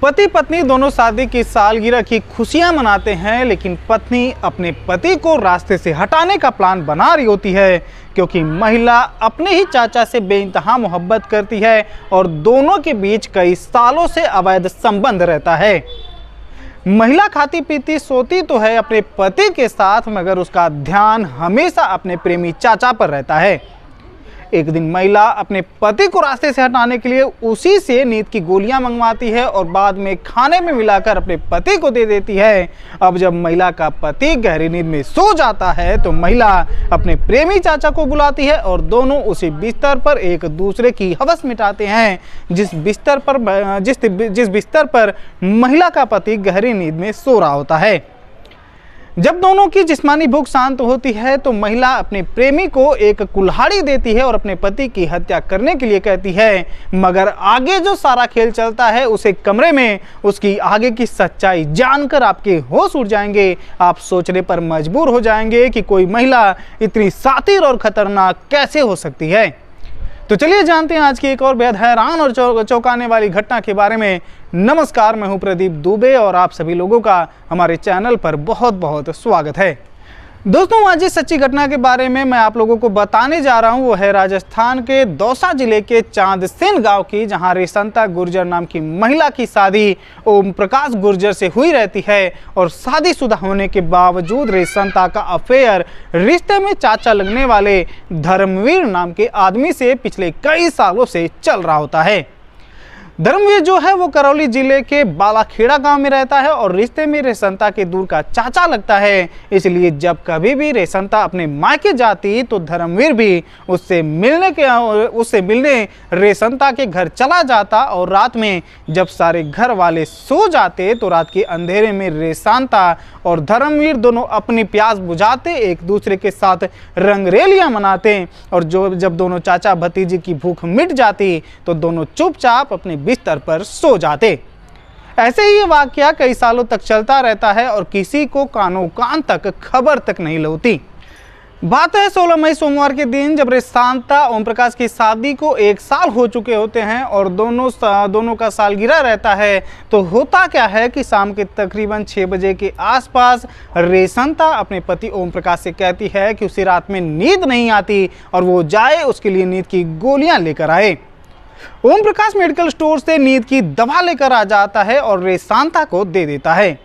पति पत्नी दोनों शादी की सालगिरह की खुशियां मनाते हैं, लेकिन पत्नी अपने पति को रास्ते से हटाने का प्लान बना रही होती है क्योंकि महिला अपने ही चाचा से बेइंतहा मोहब्बत करती है और दोनों के बीच कई सालों से अवैध संबंध रहता है। महिला खाती पीती सोती तो है अपने पति के साथ, मगर उसका ध्यान हमेशा अपने प्रेमी चाचा पर रहता है। एक दिन महिला अपने पति को रास्ते से हटाने के लिए उसी से नींद की गोलियां मंगवाती है और बाद में खाने में मिलाकर अपने पति को दे देती है। अब जब महिला का पति गहरी नींद में सो जाता है तो महिला अपने प्रेमी चाचा को बुलाती है और दोनों उसी बिस्तर पर एक दूसरे की हवस मिटाते हैं जिस बिस्तर पर महिला का पति गहरी नींद में सो रहा होता है। जब दोनों की जिस्मानी भूख शांत होती है तो महिला अपने प्रेमी को एक कुल्हाड़ी देती है और अपने पति की हत्या करने के लिए कहती है, मगर आगे जो सारा खेल चलता है उसे कमरे में उसकी आगे की सच्चाई जानकर आपके होश उड़ जाएंगे। आप सोचने पर मजबूर हो जाएंगे कि कोई महिला इतनी शातिर और खतरनाक कैसे हो सकती है। तो चलिए जानते हैं आज की एक और बेहद हैरान और चौंकाने वाली घटना के बारे में। नमस्कार, मैं हूं प्रदीप दुबे और आप सभी लोगों का हमारे चैनल पर बहुत बहुत स्वागत है। दोस्तों, आज इस सच्ची घटना के बारे में मैं आप लोगों को बताने जा रहा हूं। वो है राजस्थान के दौसा जिले के चांदसिन गांव की, जहां रेशंता गुर्जर नाम की महिला की शादी ओम प्रकाश गुर्जर से हुई रहती है और शादीशुदा होने के बावजूद रेशंता का अफेयर रिश्ते में चाचा लगने वाले धर्मवीर नाम के आदमी से पिछले कई सालों से चल रहा होता है। धर्मवीर जो है वो करौली जिले के बालाखेड़ा गांव में रहता है और रिश्ते में रेशंता के दूर का चाचा लगता है। इसलिए जब कभी भी रेशंता अपने मायके जाती तो धर्मवीर भी उससे मिलने रेशंता के घर चला जाता और रात में जब सारे घर वाले सो जाते तो रात के अंधेरे में रेशंता और धर्मवीर दोनों अपनी प्यास बुझाते, एक दूसरे के साथ रंगरेलियां मनाते और जब दोनों चाचा भतीजी की भूख मिट जाती तो दोनों चुपचाप अपने बिस्तर पर सो जाते। ऐसे ही ये वाकया कई सालों तक चलता रहता है और किसी को कानों कान तक खबर तक नहीं होती। बात है 16 मई सोमवार के दिन, जब रेशंता ओम प्रकाश की शादी को 1 साल हो चुके होते हैं और दोनों का सालगिरह रहता है। तो होता क्या है कि शाम के तकरीबन 6 बजे के आसपास रेशंता अपने पति ओम प्रकाश से कहती है कि उसे रात में नींद नहीं आती और वो जाए उसके लिए नींद की गोलियां लेकर आए। ओम प्रकाश मेडिकल स्टोर से नींद की दवा लेकर आ जाता है और रेशंता को दे देता है।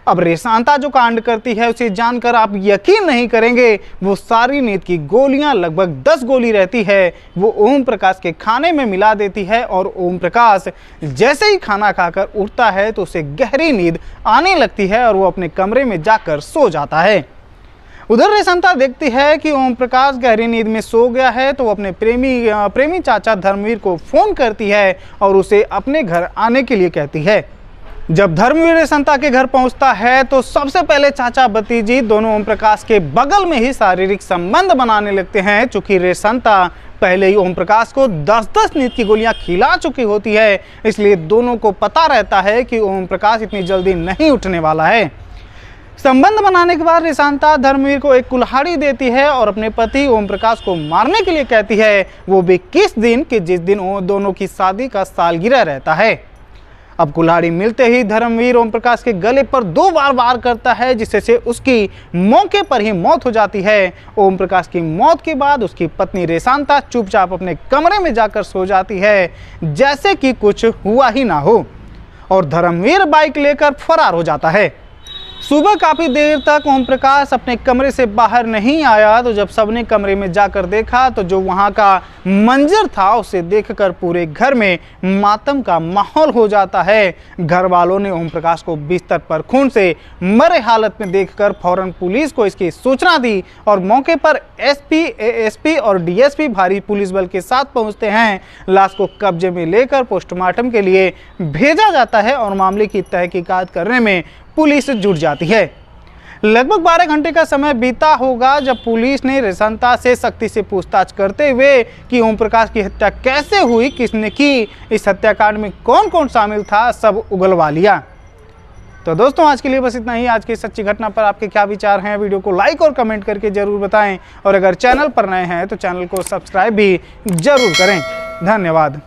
अब रेशंता जो कांड करती है उसे जानकर आप यकीन नहीं करेंगे, वो सारी नींद की गोलियां, लगभग 10 गोली रहती है, वो ओम प्रकाश के खाने में मिला देती है और ओम प्रकाश जैसे ही खाना खाकर उठता है तो उसे गहरी नींद आने लगती है और वो अपने कमरे में जाकर सो जाता है। उधर रेशंता देखती है कि ओम प्रकाश गहरी नींद में सो गया है तो वो अपने प्रेमी चाचा धर्मवीर को फोन करती है और उसे अपने घर आने के लिए कहती है। जब धर्मवीर रेशंता के घर पहुंचता है तो सबसे पहले चाचा भतीजी दोनों ओम प्रकाश के बगल में ही शारीरिक संबंध बनाने लगते हैं। चूंकि रेशंता पहले ही ओम प्रकाश को 10-10 नींद की गोलियां खिला चुकी होती है, इसलिए दोनों को पता रहता है कि ओम प्रकाश इतनी जल्दी नहीं उठने वाला है। संबंध बनाने के बाद रेशंता धर्मवीर को एक कुल्हाड़ी देती है और अपने पति ओम प्रकाश को मारने के लिए कहती है, वो भी किस दिन कि जिस दिन दोनों की शादी का सालगिरह रहता है। अब कुल्हाड़ी मिलते ही धर्मवीर ओम प्रकाश के गले पर 2 बार वार करता है, जिससे उसकी मौके पर ही मौत हो जाती है। ओम प्रकाश की मौत के बाद उसकी पत्नी रेशंता चुपचाप अपने कमरे में जाकर सो जाती है जैसे कि कुछ हुआ ही ना हो और धर्मवीर बाइक लेकर फरार हो जाता है। सुबह काफ़ी देर तक ओम प्रकाश अपने कमरे से बाहर नहीं आया, तो जब सबने कमरे में जाकर देखा तो जो वहां का मंजर था उसे देखकर पूरे घर में मातम का माहौल हो जाता है। घर वालों ने ओम प्रकाश को बिस्तर पर खून से मरे हालत में देखकर फौरन पुलिस को इसकी सूचना दी और मौके पर एसपी, एएसपी और डीएसपी भारी पुलिस बल के साथ पहुंचते हैं। लाश को कब्जे में लेकर पोस्टमार्टम के लिए भेजा जाता है और मामले की तहकीकात करने में पुलिस जुट जाती है। लगभग 12 घंटे का समय बीता होगा जब पुलिस ने रेशंता से सख्ती से पूछताछ करते हुए कि ओम प्रकाश की हत्या कैसे हुई, किसने की, इस हत्याकांड में कौन कौन शामिल था, सब उगलवा लिया। तो दोस्तों, आज के लिए बस इतना ही। आज की सच्ची घटना पर आपके क्या विचार हैं, वीडियो को लाइक और कमेंट करके जरूर बताएं और अगर चैनल पर नए हैं तो चैनल को सब्सक्राइब भी जरूर करें। धन्यवाद।